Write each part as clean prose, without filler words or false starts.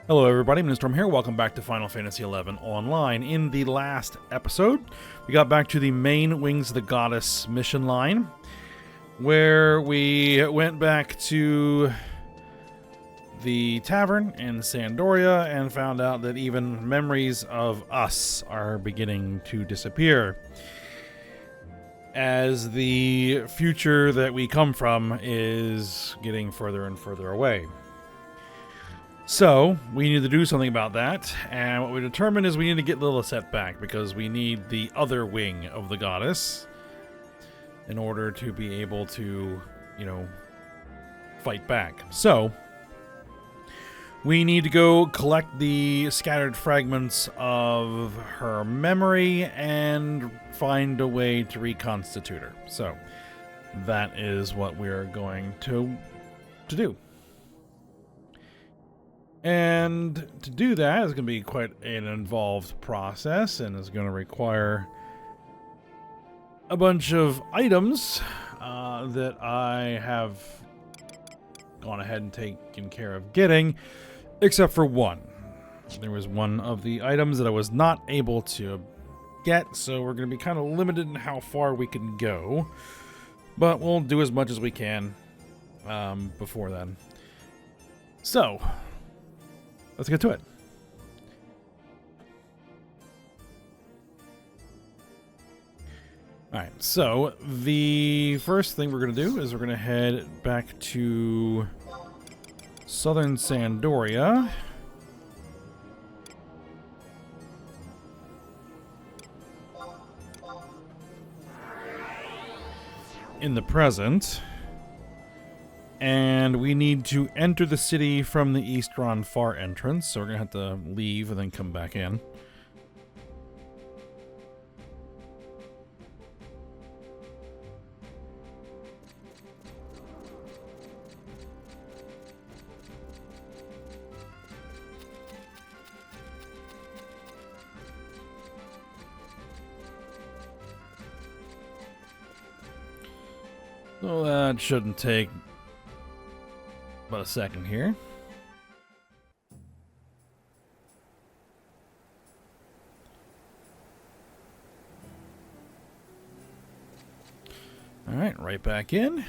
Hello everybody, Storm here. Welcome back to Final Fantasy XI Online. In the last episode, we got back to the main Wings of the Goddess mission line, where we went back to the tavern in Sandoria and found out that even memories of us are beginning to disappear, as the future that we come from is getting further and further away. So, we need to do something about that, and what we determined is we need to get Lilith back, because we need the other wing of the goddess in order to be able to, fight back. So, we need to go collect the scattered fragments of her memory and find a way to reconstitute her. So, that is what we're going to do. And to do that is going to be quite an involved process, and is going to require a bunch of items that I have gone ahead and taken care of getting, except for one. There was one of the items that I was not able to get, so we're going to be kind of limited in how far we can go, but we'll do as much as we can before then. So, let's get to it. Alright, so the first thing we're going to do is we're going to head back to southern Sandoria. In the present. And we need to enter the city from the Eastron Far entrance, so we're going to have to leave and then come back in. So that shouldn't take about a second here. Alright, right back in.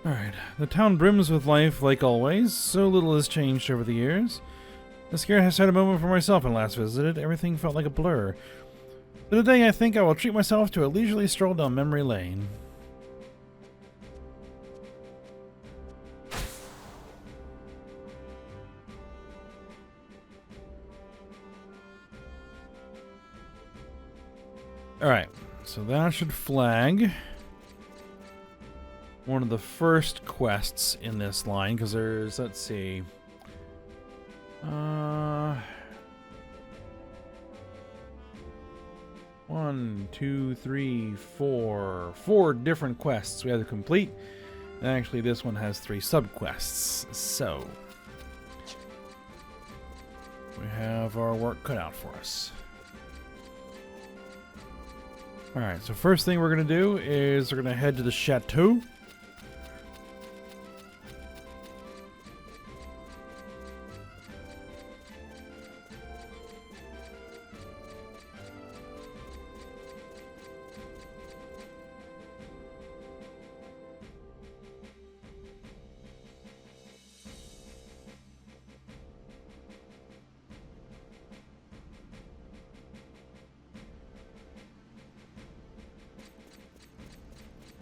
Alright, the town brims with life like always. So little has changed over the years. The scare has had a moment for myself when last visited. Everything felt like a blur. But today I think I will treat myself to a leisurely stroll down memory lane. Alright, so that should flag one of the first quests in this line, because there's, let's see, 1, 2, 3, 4 different quests we have to complete. And actually this one has 3 subquests, so we have our work cut out for us. Alright, so first thing we're going to do is we're going to head to the chateau.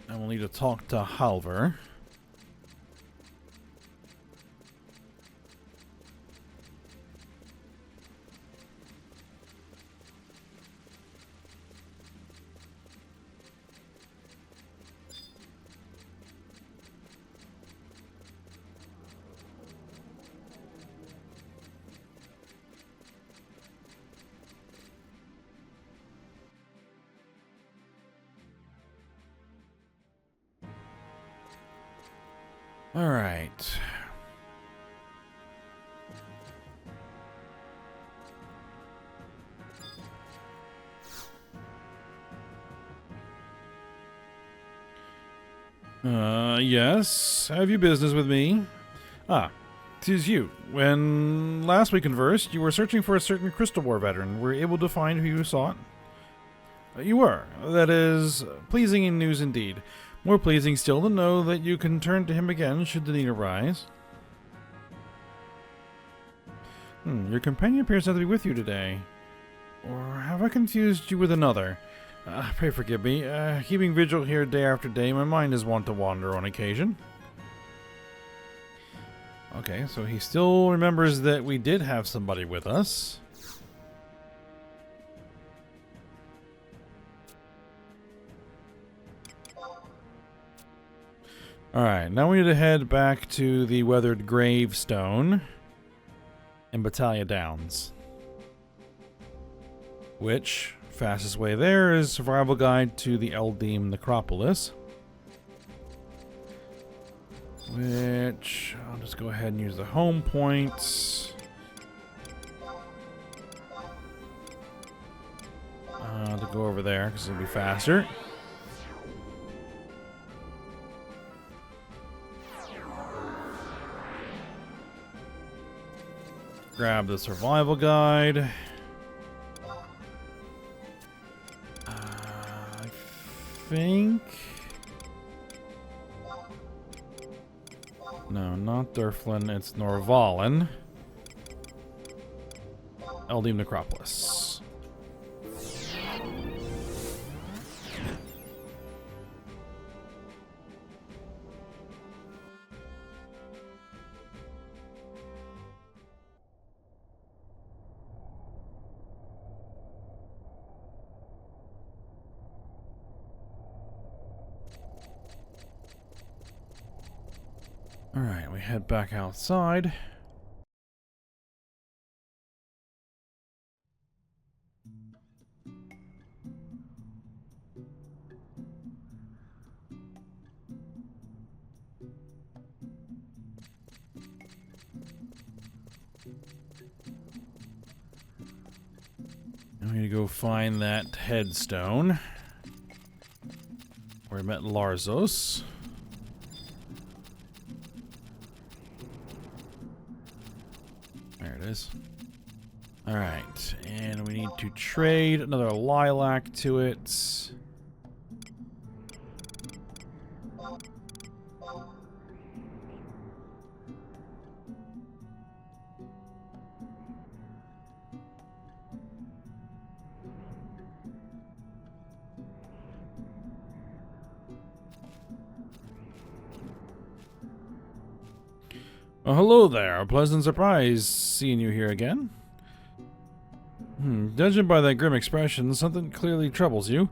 And we'll need to talk to Halvar. All right. Yes. Have you business with me? Ah, 'tis you. When last we conversed, you were searching for a certain Crystal War veteran. Were you able to find who you sought? You were. That is pleasing news indeed. More pleasing still to know that you can turn to him again should the need arise. Your companion appears not to be with you today. Or have I confused you with another? Pray forgive me. Keeping vigil here day after day, my mind is wont to wander on occasion. Okay, so he still remembers that we did have somebody with us. Alright, now we need to head back to the Weathered Gravestone in Battaglia Downs. Which, fastest way there is Survival Guide to the Eldim Necropolis. Which, I'll just go ahead and use the home points. To go over there, because it'll be faster. Grab the survival guide. I think... No, not Durflin, it's Norvalen. Eldim Necropolis. Alright, we head back outside. I'm going to go find that headstone where I met Larzos. There it is. Alright, and we need to trade another lilac to it. Well, hello there. A pleasant surprise seeing you here again. Judging by that grim expression, something clearly troubles you.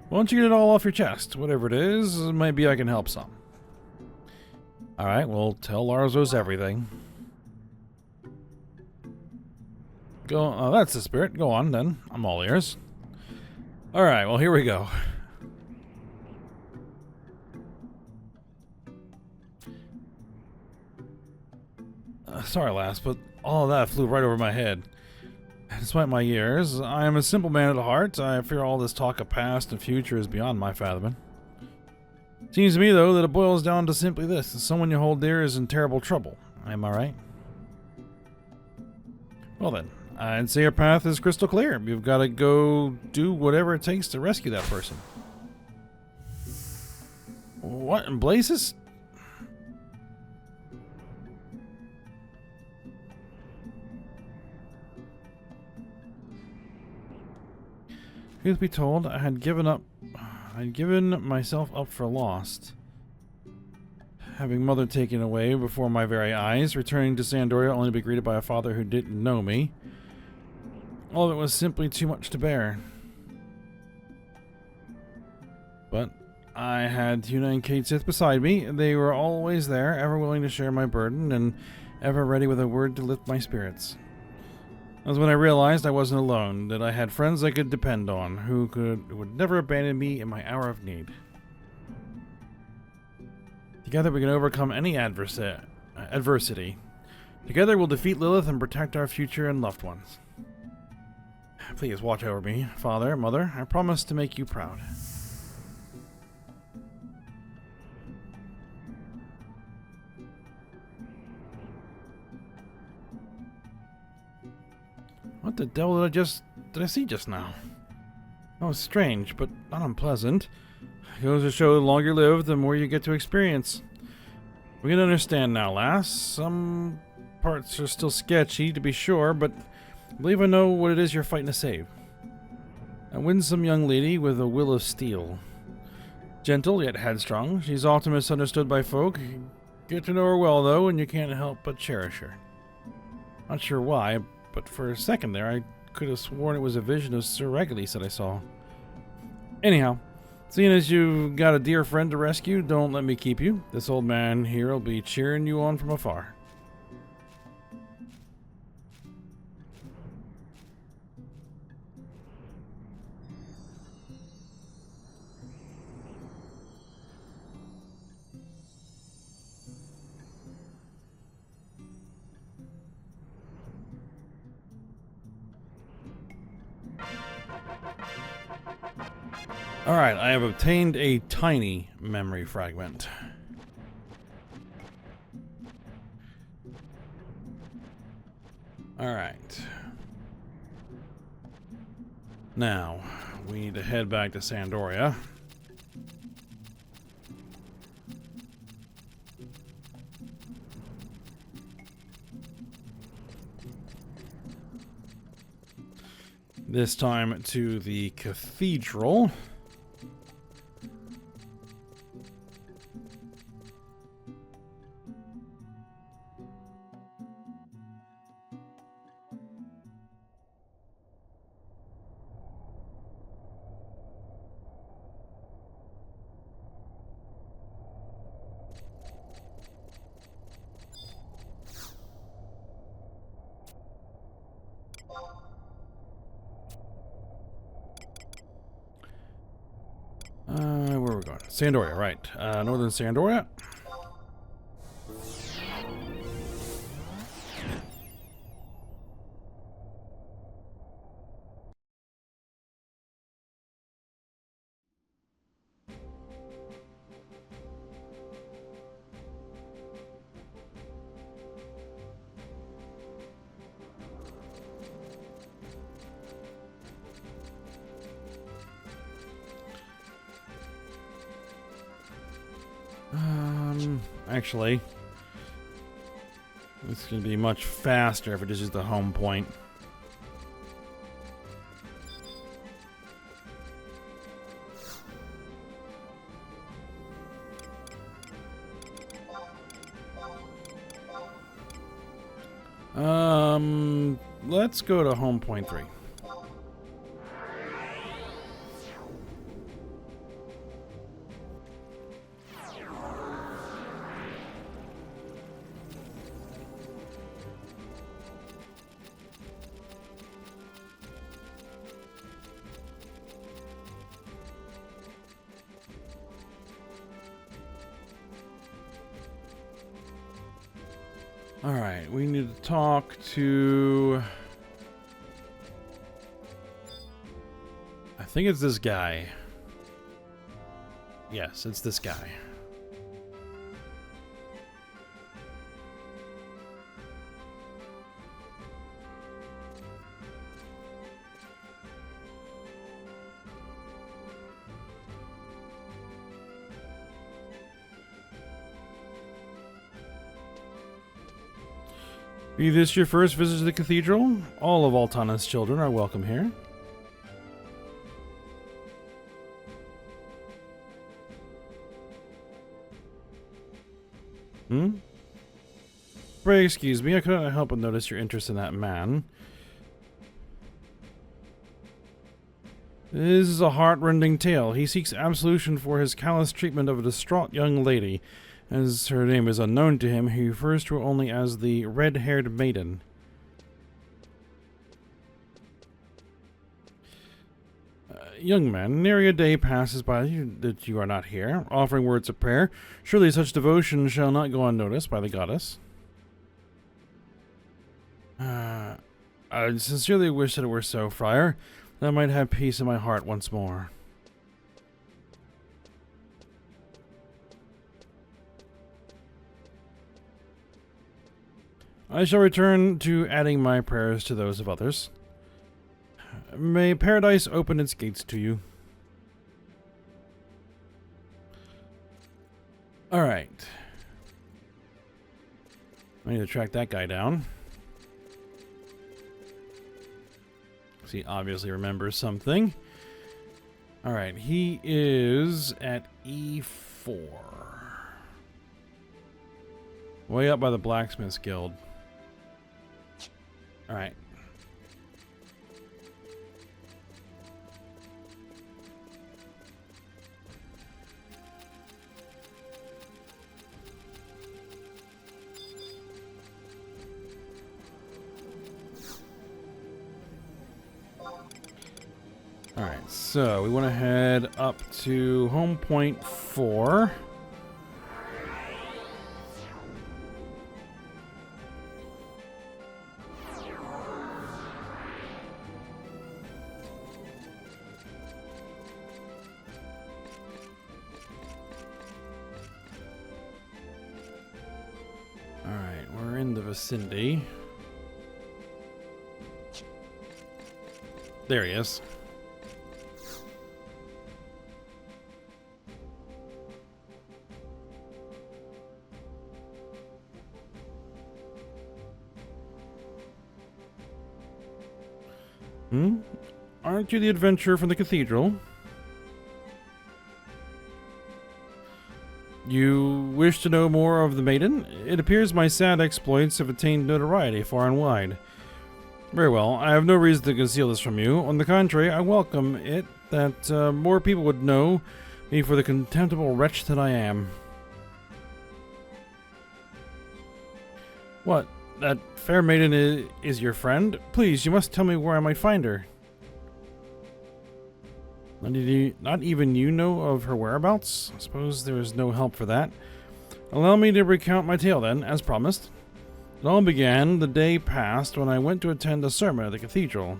Why don't you get it all off your chest? Whatever it is, maybe I can help some. Alright, well, tell Larzos everything. Go. Oh, that's the spirit. Go on, then. I'm all ears. Alright, well, here we go. Sorry, lass, but all of that flew right over my head. Despite my years, I am a simple man at heart. I fear all this talk of past and future is beyond my fathoming. Seems to me, though, that it boils down to simply this. Someone you hold dear is in terrible trouble. Am I right? Well then, I'd say your path is crystal clear. You've got to go do whatever it takes to rescue that person. What in blazes? Truth be told, I'd given myself up for lost. Having mother taken away before my very eyes, returning to Sandoria only to be greeted by a father who didn't know me. All of it was simply too much to bear. But I had Huna and Kate Sith beside me. They were always there, ever willing to share my burden, and ever ready with a word to lift my spirits. That was when I realized I wasn't alone, that I had friends I could depend on, who would never abandon me in my hour of need. Together we can overcome any adversity. Together we'll defeat Lilith and protect our future and loved ones. Please watch over me, Father, Mother. I promise to make you proud. What the devil did I see just now? That was strange, but not unpleasant. It goes to show the longer you live, the more you get to experience. We can understand now, lass. Some parts are still sketchy, to be sure, but I believe I know what it is you're fighting to save. A winsome young lady with a will of steel. Gentle, yet headstrong. She's often misunderstood by folk. You get to know her well, though, and you can't help but cherish her. Not sure why, but for a second there, I could have sworn it was a vision of Sir Regulus that I saw. Anyhow, seeing as you got a dear friend to rescue, don't let me keep you. This old man here will be cheering you on from afar. Alright, I have obtained a tiny memory fragment. Alright. Now, we need to head back to Sandoria. This time to the cathedral. Where are we going? Sandoria, right. Northern Sandoria. Actually, it's going to be much faster if it is just the home point. Let's go to home point 3. Alright, we need to talk to... I think it's this guy. Yes, it's this guy. Be this your first visit to the cathedral? All of Altana's children are welcome here. Pray excuse me, I couldn't help but notice your interest in that man. This is a heart-rending tale. He seeks absolution for his callous treatment of a distraught young lady. As her name is unknown to him, he refers to her only as the red-haired maiden. Young man, nary a day passes by that you are not here, offering words of prayer. Surely such devotion shall not go unnoticed by the goddess. I sincerely wish that it were so, Friar, that I might have peace in my heart once more. I shall return to adding my prayers to those of others. May paradise open its gates to you. Alright. I need to track that guy down. He obviously remembers something. Alright, he is at E4. Way up by the Blacksmith's Guild. Alright. Alright, so we want to head up to home point 4. Alright, we're in the vicinity. There he is. Aren't you the adventurer from the cathedral? You wish to know more of the maiden? It appears my sad exploits have attained notoriety far and wide. Very well, I have no reason to conceal this from you. On the contrary, I welcome it that more people would know me for the contemptible wretch that I am. What? That fair maiden is your friend? Please, you must tell me where I might find her. Not even you know of her whereabouts? I suppose there is no help for that. Allow me to recount my tale then, as promised. It all began the day past when I went to attend a sermon at the cathedral.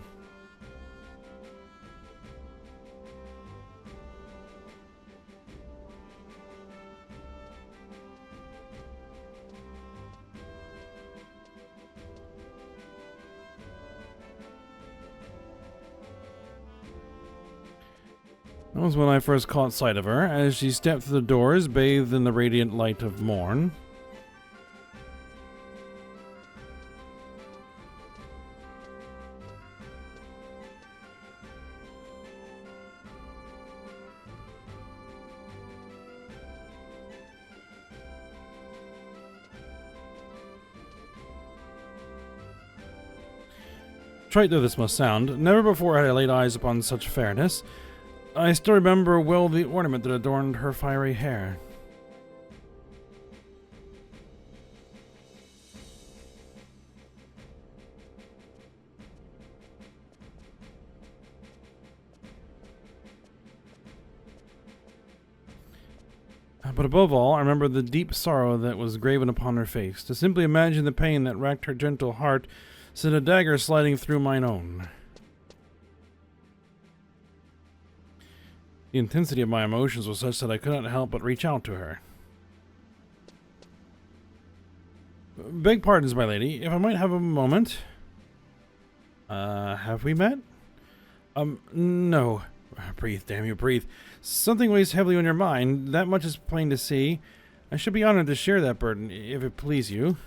That was when I first caught sight of her, as she stepped through the doors, bathed in the radiant light of morn. Trite though this must sound, never before had I laid eyes upon such fairness. I still remember well the ornament that adorned her fiery hair. But above all, I remember the deep sorrow that was graven upon her face. To simply imagine the pain that racked her gentle heart sent a dagger sliding through mine own. The intensity of my emotions was such that I could not help but reach out to her. Beg pardons, my lady, if I might have a moment. Have we met? No. Breathe, damn you, breathe. Something weighs heavily on your mind, that much is plain to see. I should be honored to share that burden, if it please you.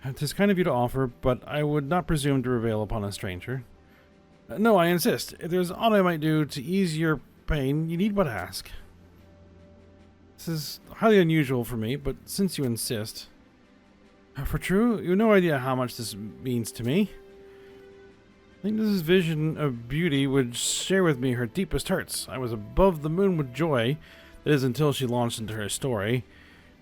'Tis kind of you to offer, but I would not presume to prevail upon a stranger. No, I insist. If there's aught I might do to ease your pain, you need but ask. This is highly unusual for me, but since you insist... For true, you have no idea how much this means to me. I think this vision of beauty would share with me her deepest hurts. I was above the moon with joy, that is until she launched into her story.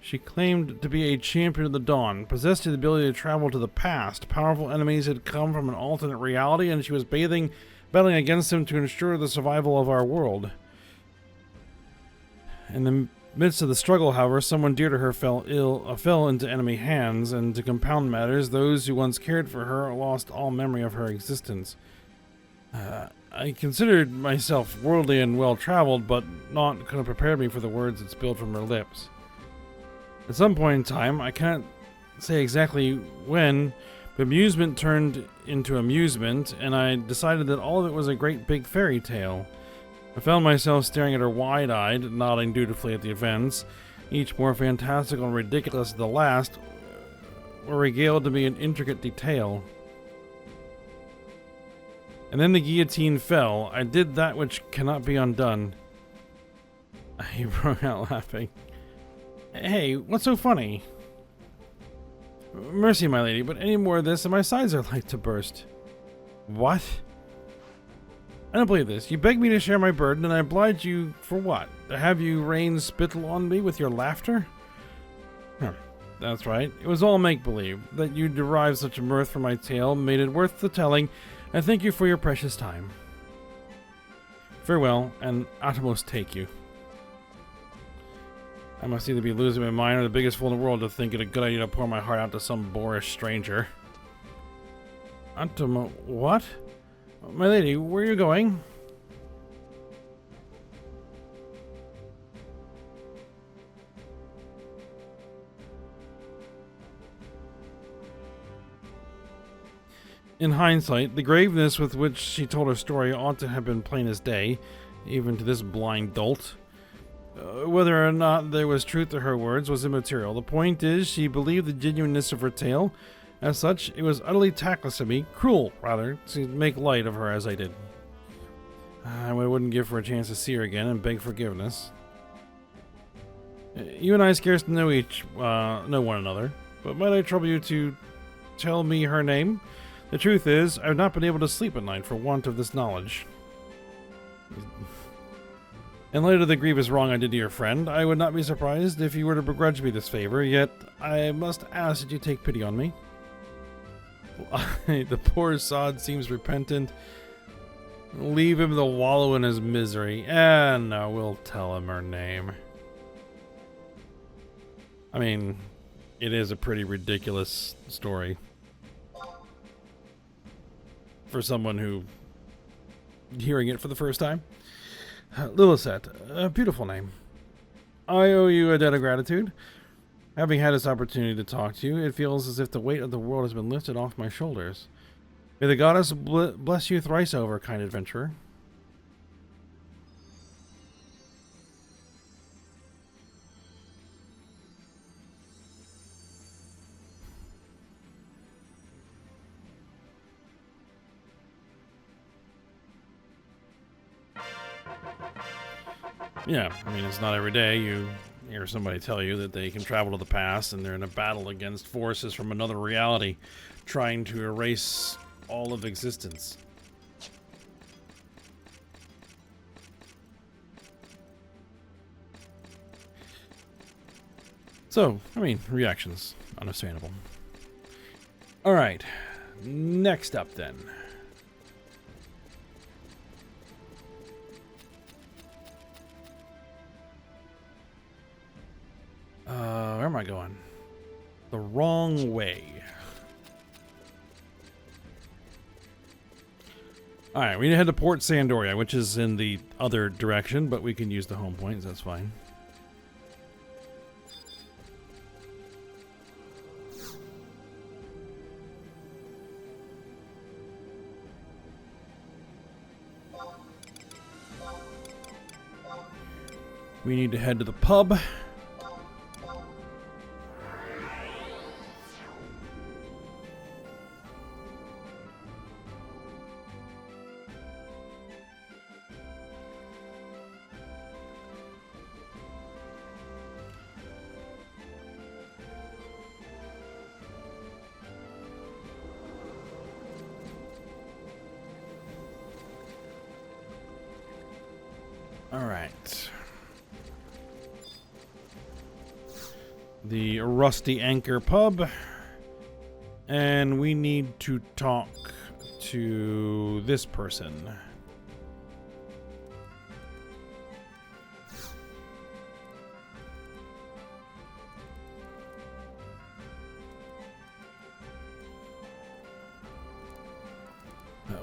She claimed to be a champion of the dawn, possessed the ability to travel to the past. Powerful enemies had come from an alternate reality, and she was bathing battling against him to ensure the survival of our world. In the midst of the struggle, however, someone dear to her fell into enemy hands, and to compound matters, those who once cared for her lost all memory of her existence. I considered myself worldly and well-traveled, but naught could have prepared me for the words that spilled from her lips. At some point in time, I can't say exactly when, but amusement turned into amusement, and I decided that all of it was a great big fairy tale. I found myself staring at her wide-eyed, nodding dutifully at the events, each more fantastical and ridiculous than the last, were regaled to me in intricate detail. And then the guillotine fell. I did that which cannot be undone. He broke out laughing. Hey, what's so funny? Mercy, my lady, but any more of this and my sides are like to burst. What? I don't believe this. You begged me to share my burden, and I obliged you for what? To have you rain spittle on me with your laughter? That's right. It was all make-believe. That you derived such mirth from my tale made it worth the telling, and thank you for your precious time. Farewell, and uttermost take you. I must either be losing my mind or the biggest fool in the world to think it a good idea to pour my heart out to some boorish stranger. What? My lady, where are you going? In hindsight, the graveness with which she told her story ought to have been plain as day, even to this blind dolt. Whether or not there was truth to her words was immaterial. The point is, she believed the genuineness of her tale. As such, it was utterly tactless of me, cruel, rather, to make light of her as I did. I wouldn't give her a chance to see her again and beg forgiveness. You and I scarce know one another, but might I trouble you to tell me her name? The truth is, I have not been able to sleep at night for want of this knowledge. In light of the grievous wrong I did to your friend, I would not be surprised if you were to begrudge me this favor, yet I must ask that you take pity on me. The poor sod seems repentant. Leave him to wallow in his misery. And no, we'll tell him her name. I mean, it is a pretty ridiculous story. For someone who hearing it for the first time. Lilithette, a beautiful name. I owe you a debt of gratitude. Having had this opportunity to talk to you, it feels as if the weight of the world has been lifted off my shoulders. May the goddess bless you thrice over, kind adventurer. Yeah, I mean, it's not every day you hear somebody tell you that they can travel to the past and they're in a battle against forces from another reality, trying to erase all of existence. So, I mean, reactions, understandable. Alright, next up then. Where am I going? The wrong way. Alright, we need to head to Port Sandoria, which is in the other direction, but we can use the home points, that's fine. We need to head to the pub. Alright. The Rusty Anchor Pub. And we need to talk to this person.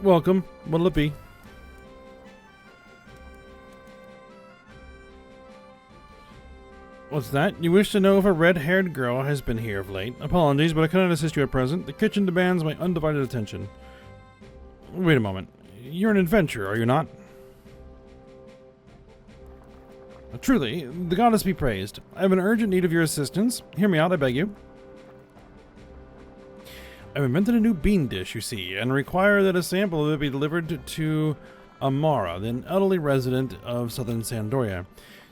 Welcome. What'll it be? What's that? You wish to know if a red-haired girl has been here of late? Apologies, but I cannot assist you at present. The kitchen demands my undivided attention. Wait a moment. You're an adventurer, are you not? Truly, the goddess be praised. I have an urgent need of your assistance. Hear me out, I beg you. I've invented a new bean dish, you see, and require that a sample of it be delivered to Amara, the elderly resident of southern Sandoria.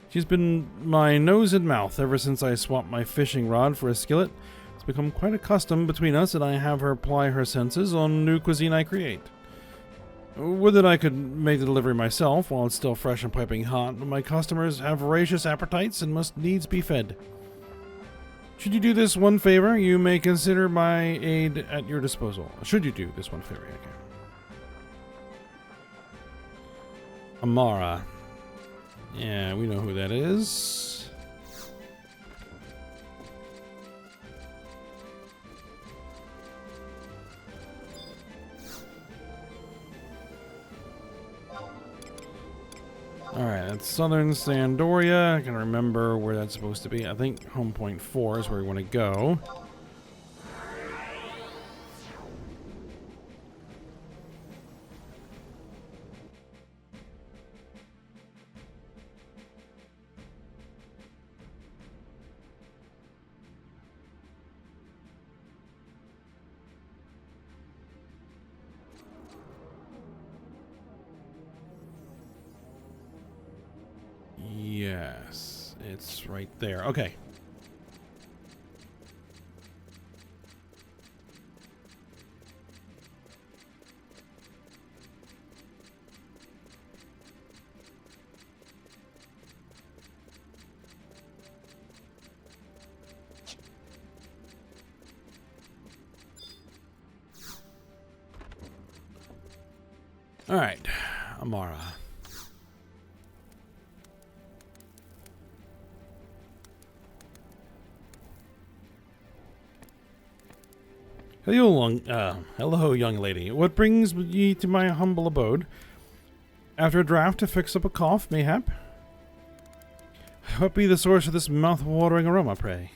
She's been my nose and mouth ever since I swapped my fishing rod for a skillet. It's become quite a custom between us that I have her apply her senses on new cuisine I create. Would that I could make the delivery myself while it's still fresh and piping hot, but my customers have voracious appetites and must needs be fed. Should you do this one favor, you may consider my aid at your disposal. Should you do this one favor, okay. Amara. Yeah, we know who that is. Alright, that's southern Sandoria. I can remember where that's supposed to be. I think home point 4 is where we want to go. Yes, it's right there. Okay. All right, Amara. Hello, young lady. What brings ye to my humble abode? After a draught to fix up a cough, mayhap? What be the source of this mouth-watering aroma, pray?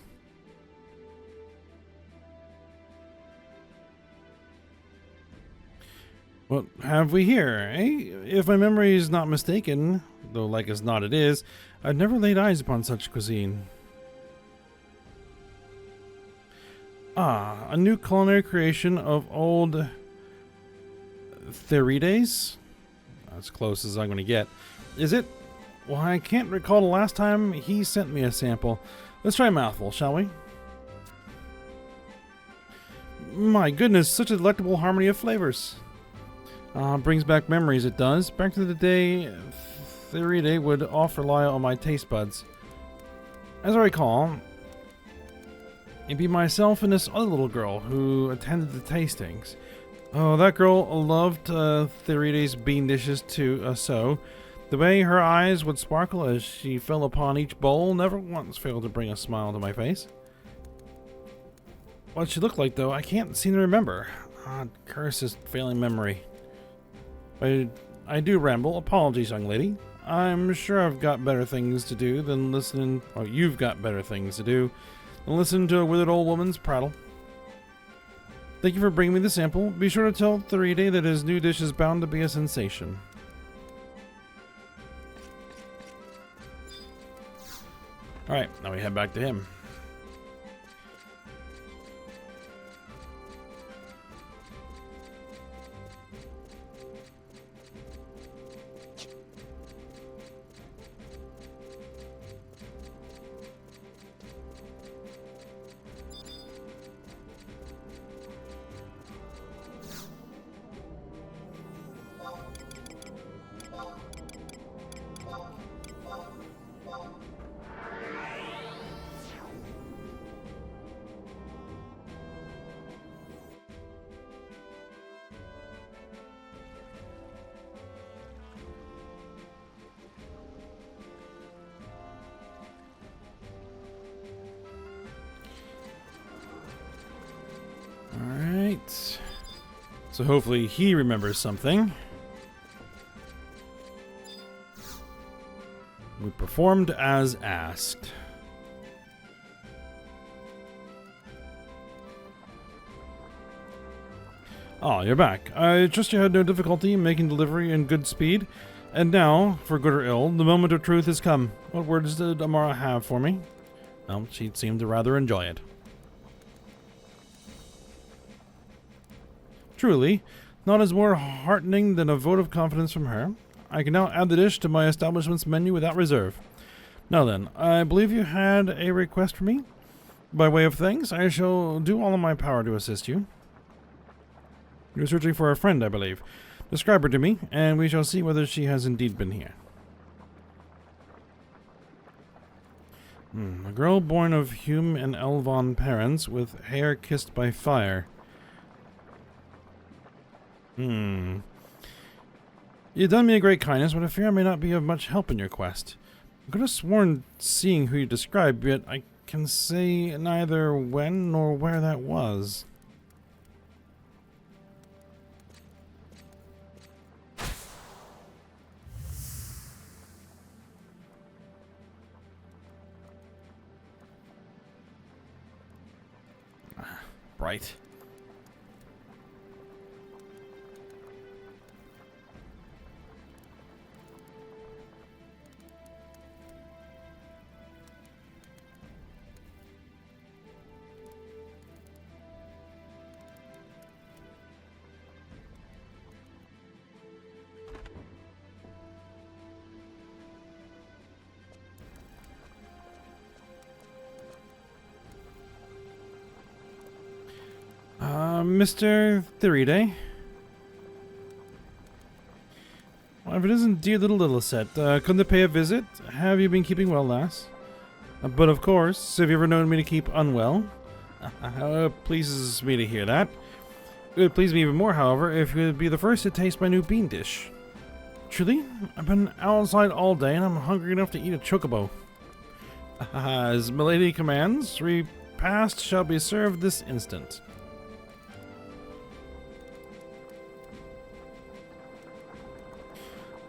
What have we here, eh? If my memory is not mistaken, though like as not it is, I've never laid eyes upon such cuisine. Ah, a new culinary creation of old Therides? As close as I'm going to get. Is it? Well, I can't recall the last time he sent me a sample. Let's try a mouthful, shall we? My goodness, such a delectable harmony of flavors. Brings back memories, it does. Back to the day Theride would often rely on my taste buds. As I recall, it'd be myself and this other little girl who attended the tastings. Oh, that girl loved Theride's bean dishes too, so. The way her eyes would sparkle as she fell upon each bowl never once failed to bring a smile to my face. What she looked like, though, I can't seem to remember. Curse his failing memory. I do ramble. Apologies, young lady. I'm sure I've got better things to do than listening... Oh, you've got better things to do than listen to a withered old woman's prattle. Thank you for bringing me the sample. Be sure to tell Theride that his new dish is bound to be a sensation. Alright, now we head back to him. So hopefully he remembers something. We performed as asked. Oh, you're back. I trust you had no difficulty making delivery in good speed. And now, for good or ill, the moment of truth has come. What words did Amara have for me? Well, she seemed to rather enjoy it. Truly, naught is more heartening than a vote of confidence from her. I can now add the dish to my establishment's menu without reserve. Now then, I believe you had a request for me? By way of thanks, I shall do all in my power to assist you. You're searching for a friend, I believe. Describe her to me, and we shall see whether she has indeed been here. A girl born of Hume and Elvon parents, with hair kissed by fire. You've done me a great kindness, but I fear I may not be of much help in your quest. I could have sworn seeing who you described, yet I can say neither when nor where that was. Right. Mr. Theridae? Well, if it isn't dear little Littleset, couldn't they pay a visit? Have you been keeping well, lass? But of course, have you ever known me to keep unwell? Pleases me to hear that. It would please me even more, however, if you would be the first to taste my new bean dish. Truly, I've been outside all day and I'm hungry enough to eat a chocobo. As milady commands, repast shall be served this instant.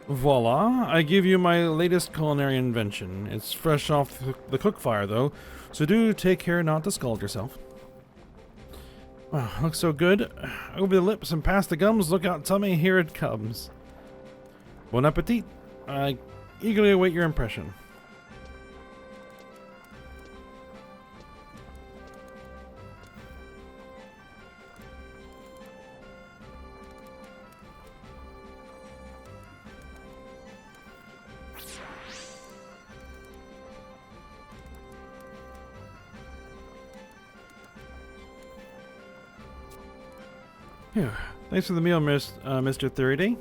Voila, I give you my latest culinary invention. It's fresh off the cook fire, though, so do take care not to scald yourself. Wow, looks so good. Over the lips and past the gums, look out, tummy, here it comes. Bon appetit. I eagerly await your impression. Phew. Thanks for the meal, Mr. Theridae.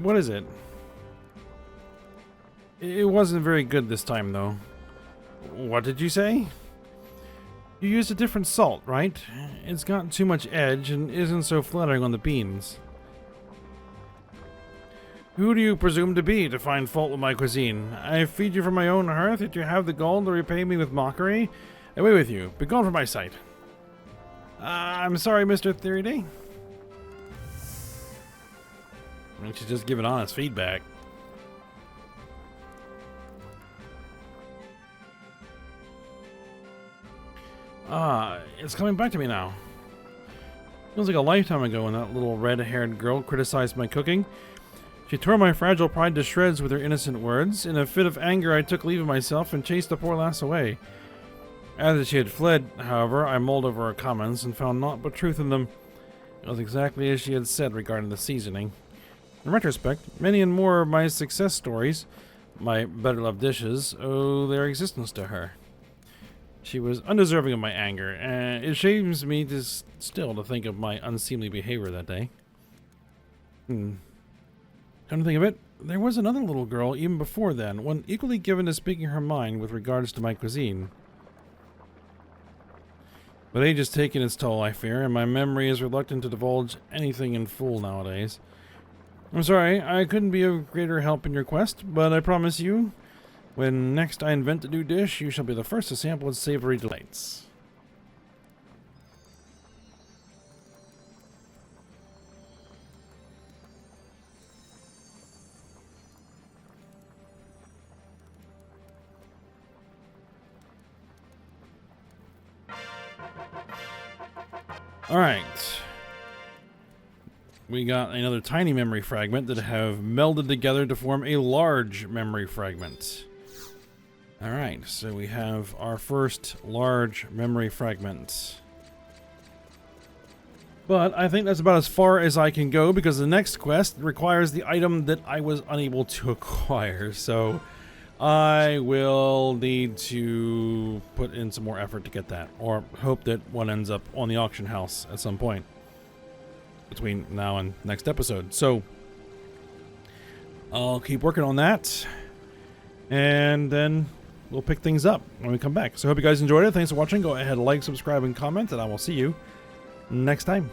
What is it? It wasn't very good this time, though. What did you say? You used a different salt, right? It's got too much edge and isn't so flattering on the beans. Who do you presume to be to find fault with my cuisine? I feed you from my own hearth, yet you have the gall to repay me with mockery? Away with you. Be gone from my sight. I'm sorry, Mr. Theridae. I mean, she's just giving honest feedback. It's coming back to me now. Feels like a lifetime ago when that little red-haired girl criticized my cooking. She tore my fragile pride to shreds with her innocent words. In a fit of anger, I took leave of myself and chased the poor lass away. After she had fled, however, I mulled over her comments and found naught but truth in them. It was exactly as she had said regarding the seasoning. In retrospect, many and more of my success stories, my better-loved dishes, owe their existence to her. She was undeserving of my anger, and it shames me still to think of my unseemly behavior that day. Come to think of it, there was another little girl even before then, one equally given to speaking her mind with regards to my cuisine. But age has taken its toll, I fear, and my memory is reluctant to divulge anything in full nowadays. I'm sorry, I couldn't be of greater help in your quest, but I promise you, when next I invent a new dish, you shall be the first to sample its savory delights. Alright. We got another tiny memory fragment that have melded together to form a large memory fragment. Alright, so we have our first large memory fragment. But I think that's about as far as I can go because the next quest requires the item that I was unable to acquire. So I will need to put in some more effort to get that, or hope that one ends up on the auction house at some point between now and next episode. So I'll keep working on that, and then we'll pick things up when we come back. So I hope you guys enjoyed it. Thanks for watching. Go ahead, like, subscribe, and comment, and I will see you next time.